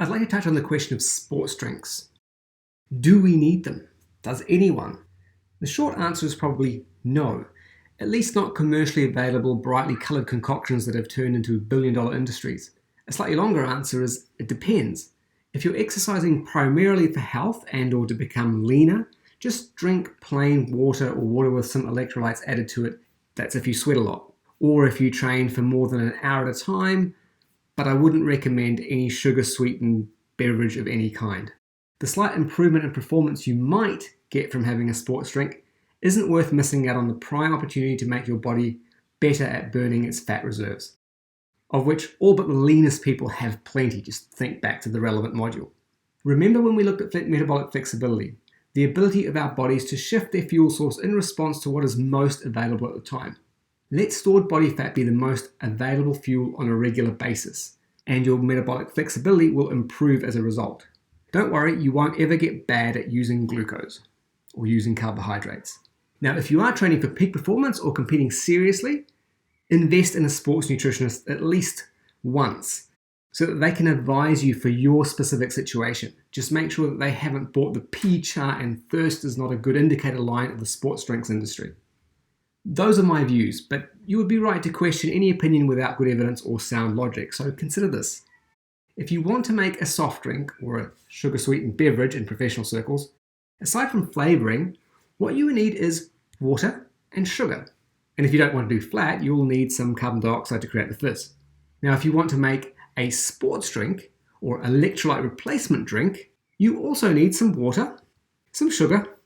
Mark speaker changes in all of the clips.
Speaker 1: I'd like to touch on the question of sports drinks. Do we need them? Does anyone? The short answer is probably no. At least not commercially available, brightly coloured concoctions that have turned into billion-dollar industries. A slightly longer answer is it depends. If you're exercising primarily for health and or to become leaner, just drink plain water or water with some electrolytes added to it. That's if you sweat a lot. Or if you train for more than an hour at a time, but I wouldn't recommend any sugar-sweetened beverage of any kind. The slight improvement in performance you might get from having a sports drink isn't worth missing out on the prime opportunity to make your body better at burning its fat reserves, of which all but the leanest people have plenty. Just think back to the relevant module. Remember when we looked at metabolic flexibility, the ability of our bodies to shift their fuel source in response to what is most available at the time. Let stored body fat be the most available fuel on a regular basis, and your metabolic flexibility will improve as a result. Don't worry, you won't ever get bad at using glucose or using carbohydrates. Now, if you are training for peak performance or competing seriously, invest in a sports nutritionist at least once so that they can advise you for your specific situation. Just make sure that they haven't bought the P chart and thirst is not a good indicator line of the sports drinks industry. Those are my views, but you would be right to question any opinion without good evidence or sound logic, so consider this. If you want to make a soft drink or a sugar-sweetened beverage in professional circles, aside from flavouring, what you need is water and sugar. And if you don't want to do flat, you'll need some carbon dioxide to create the fizz. Now, if you want to make a sports drink or electrolyte replacement drink, you also need some water, some sugar,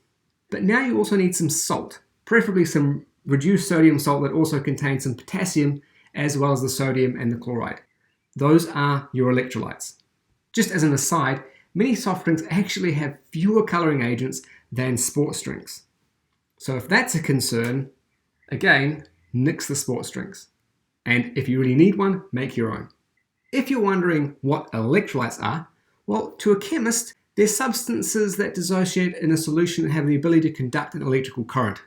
Speaker 1: but now you also need some salt, preferably some reduced sodium salt that also contains some potassium as well as the sodium and the chloride. Those are your electrolytes. Just as an aside, many soft drinks actually have fewer colouring agents than sports drinks. So if that's a concern, again, nix the sports drinks. And if you really need one, make your own. If you're wondering what electrolytes are, well, to a chemist, they're substances that dissociate in a solution and have the ability to conduct an electrical current.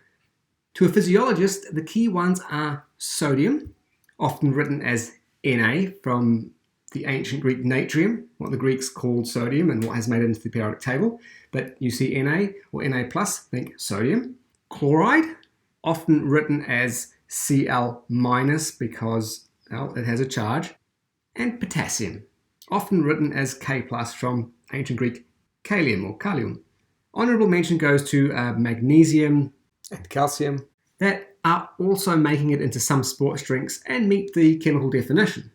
Speaker 1: To a physiologist, the key ones are sodium, often written as Na from the ancient Greek natrium, what the Greeks called sodium and what has made it into the periodic table. But you see Na or Na+, think sodium. Chloride, often written as Cl- because, well, it has a charge. And potassium, often written as K+, from ancient Greek kalium or kalium. Honourable mention goes to magnesium and calcium that are also making it into some sports drinks and meet the chemical definition.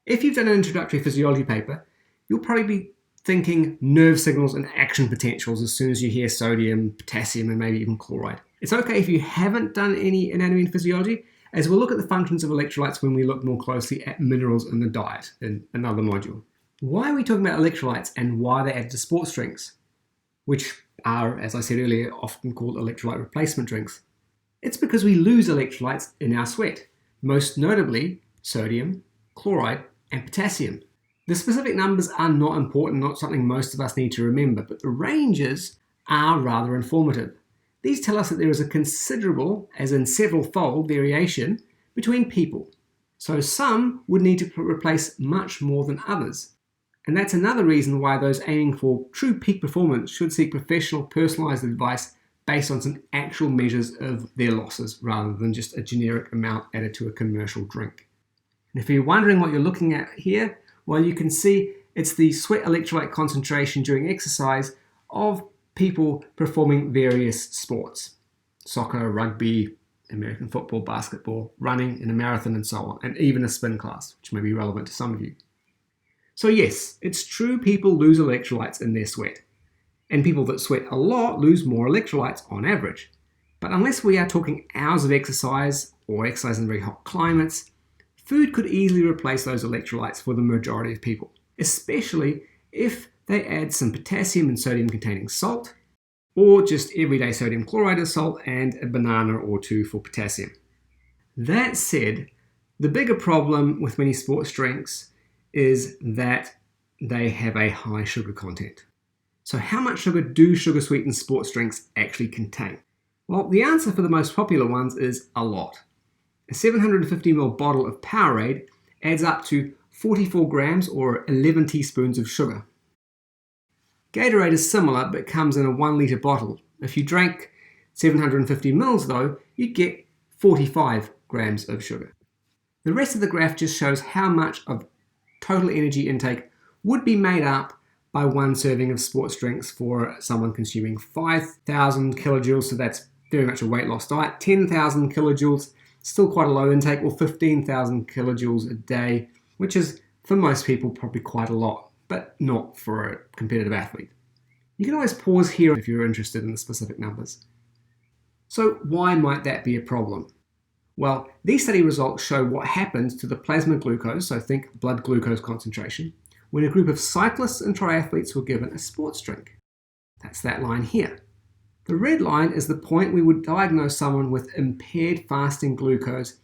Speaker 1: If you've done an introductory physiology paper, you'll probably be thinking nerve signals and action potentials as soon as you hear sodium, potassium, and maybe even chloride. It's okay if you haven't done any anatomy and physiology, as we'll look at the functions of electrolytes when we look more closely at minerals in the diet in another module. Why are we talking about electrolytes and why they're added to sports drinks, which are, as I said earlier, often called electrolyte replacement drinks? It's because we lose electrolytes in our sweat, most notably sodium, chloride, and potassium. The specific numbers are not important, not something most of us need to remember, but the ranges are rather informative. These tell us that there is a considerable, as in several-fold, variation between people. So some would need to replace much more than others. And that's another reason why those aiming for true peak performance should seek professional, personalized advice based on some actual measures of their losses rather than just a generic amount added to a commercial drink. And if you're wondering what you're looking at here, well, you can see it's the sweat electrolyte concentration during exercise of people performing various sports. Soccer, rugby, American football, basketball, running in a marathon and so on, and even a spin class, which may be relevant to some of you. So yes, it's true people lose electrolytes in their sweat. And people that sweat a lot lose more electrolytes on average. But unless we are talking hours of exercise or exercise in very hot climates, food could easily replace those electrolytes for the majority of people, especially if they add some potassium and sodium containing salt, or just everyday sodium chloride as salt and a banana or two for potassium. That said, the bigger problem with many sports drinks is that they have a high sugar content. So how much sugar do sugar-sweetened sports drinks actually contain? Well, the answer for the most popular ones is a lot. A 750ml bottle of Powerade adds up to 44 grams or 11 teaspoons of sugar. Gatorade is similar but comes in a 1 litre bottle. If you drank 750 mils though, you'd get 45 grams of sugar. The rest of the graph just shows how much of total energy intake would be made up by one serving of sports drinks for someone consuming 5,000 kilojoules, so that's very much a weight loss diet. 10,000 kilojoules, still quite a low intake, or 15,000 kilojoules a day, which is for most people probably quite a lot, but not for a competitive athlete. You can always pause here if you're interested in the specific numbers. So why might that be a problem? Well, these study results show what happens to the plasma glucose, so think blood glucose concentration, when a group of cyclists and triathletes were given a sports drink. That's that line here. The red line is the point we would diagnose someone with impaired fasting glucose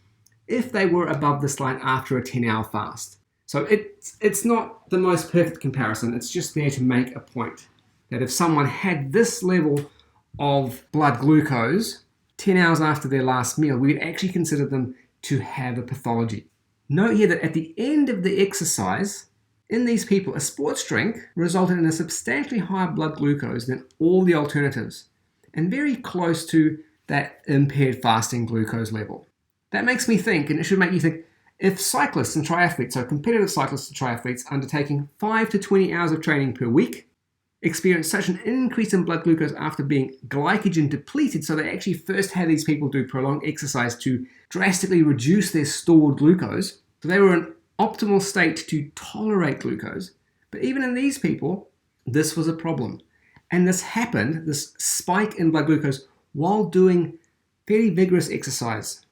Speaker 1: if they were above this line after a 10-hour fast. So it's not the most perfect comparison, it's just there to make a point that if someone had this level of blood glucose 10 hours after their last meal, we would actually consider them to have a pathology. Note here that at the end of the exercise, in these people, a sports drink resulted in a substantially higher blood glucose than all the alternatives, and very close to that impaired fasting glucose level. That makes me think, and it should make you think, if cyclists and triathletes, so competitive cyclists and triathletes undertaking 5 to 20 hours of training per week, experience such an increase in blood glucose after being glycogen depleted, so they actually first had these people do prolonged exercise to drastically reduce their stored glucose, so they were in optimal state to tolerate glucose. But even in these people, this was a problem. And this happened, this spike in blood glucose, while doing very vigorous exercise.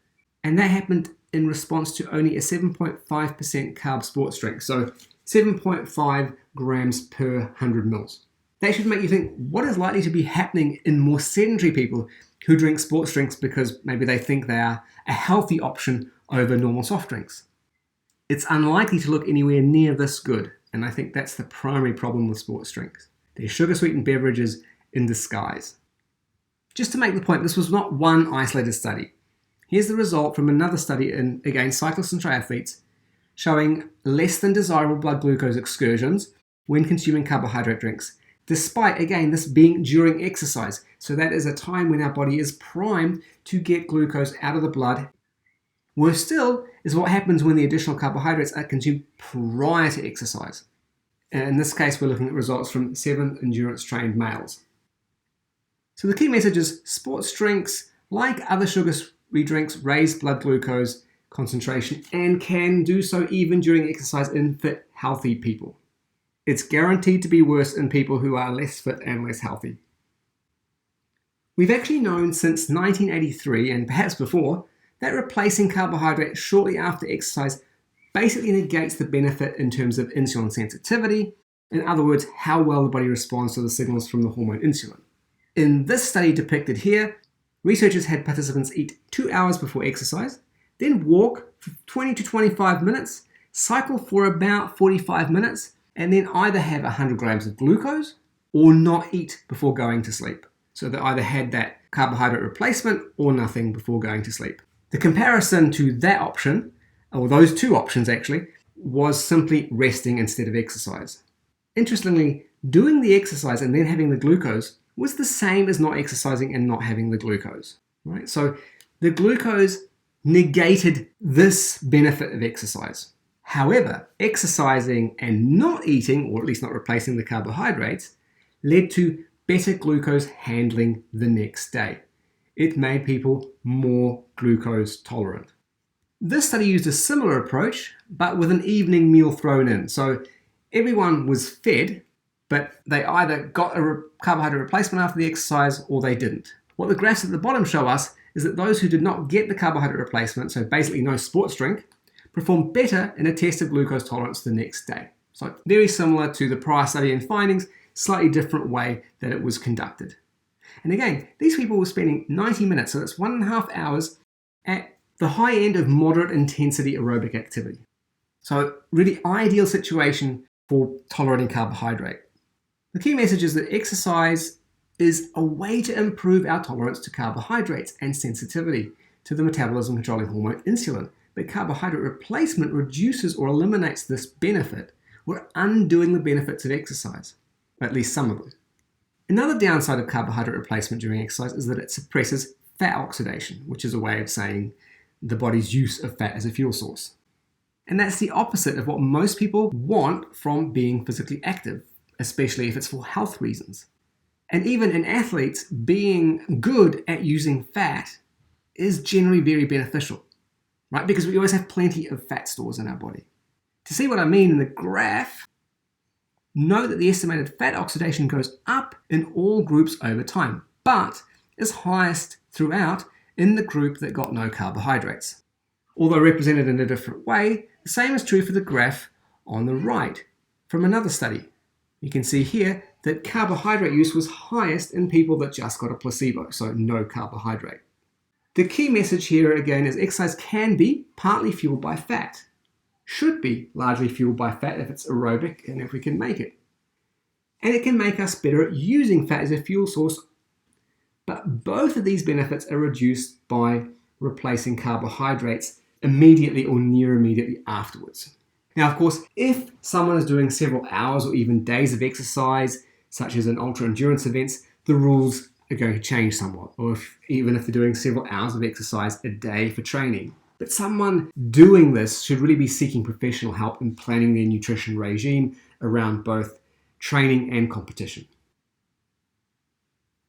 Speaker 1: And that happened in response to only a 7.5% carb sports drink, so 7.5 grams per 100 mils. That should make you think, what is likely to be happening in more sedentary people who drink sports drinks because maybe they think they are a healthy option over normal soft drinks? It's unlikely to look anywhere near this good, and I think that's the primary problem with sports drinks. They're sugar-sweetened beverages in disguise. Just to make the point, this was not one isolated study. Here's the result from another study in, again, cyclists and triathletes, showing less than desirable blood glucose excursions when consuming carbohydrate drinks, despite, again, this being during exercise. So that is a time when our body is primed to get glucose out of the blood. Worse still is what happens when the additional carbohydrates are consumed prior to exercise. In this case, we're looking at results from 7 endurance-trained males. So the key message is sports drinks, like other sugar-free drinks, raise blood glucose concentration and can do so even during exercise in fit, healthy people. It's guaranteed to be worse in people who are less fit and less healthy. We've actually known since 1983, and perhaps before, that replacing carbohydrates shortly after exercise basically negates the benefit in terms of insulin sensitivity. In other words, how well the body responds to the signals from the hormone insulin. In this study depicted here, researchers had participants eat 2 hours before exercise, then walk for 20 to 25 minutes, cycle for about 45 minutes, and then either have 100 grams of glucose or not eat before going to sleep. So they either had that carbohydrate replacement or nothing before going to sleep. The comparison to that option, or those two options actually, was simply resting instead of exercise. Interestingly, doing the exercise and then having the glucose was the same as not exercising and not having the glucose. Right? So the glucose negated this benefit of exercise. However, exercising and not eating, or at least not replacing the carbohydrates, led to better glucose handling the next day. It made people more glucose tolerant. This study used a similar approach, but with an evening meal thrown in. So everyone was fed, but they either got a carbohydrate replacement after the exercise or they didn't. What the graphs at the bottom show us is that those who did not get the carbohydrate replacement, so basically no sports drink, performed better in a test of glucose tolerance the next day. So very similar to the prior study and findings, slightly different way that it was conducted. And again, these people were spending 90 minutes, so that's 1.5 hours at the high end of moderate intensity aerobic activity. So really ideal situation for tolerating carbohydrate. The key message is that exercise is a way to improve our tolerance to carbohydrates and sensitivity to the metabolism controlling hormone insulin, But carbohydrate replacement reduces or eliminates this benefit, or undoing the benefits of exercise, or at least some of them. Another downside of carbohydrate replacement during exercise is that it suppresses fat oxidation, which is a way of saying the body's use of fat as a fuel source. And that's the opposite of what most people want from being physically active, especially if it's for health reasons. And even in athletes, being good at using fat is generally very beneficial, right? Because we always have plenty of fat stores in our body. To see what I mean in the graph, note that the estimated fat oxidation goes up in all groups over time, but is highest throughout in the group that got no carbohydrates. Although represented in a different way, the same is true for the graph on the right from another study. You can see here that carbohydrate use was highest in people that just got a placebo, so no carbohydrate. The key message here again is exercise can be partly fueled by fat. Should be largely fueled by fat if it's aerobic and if we can make it. And it can make us better at using fat as a fuel source, but both of these benefits are reduced by replacing carbohydrates immediately or near immediately afterwards. Now, of course, if someone is doing several hours or even days of exercise, such as in ultra endurance events, the rules are going to change somewhat, or even if they're doing several hours of exercise a day for training. But someone doing this should really be seeking professional help in planning their nutrition regime around both training and competition.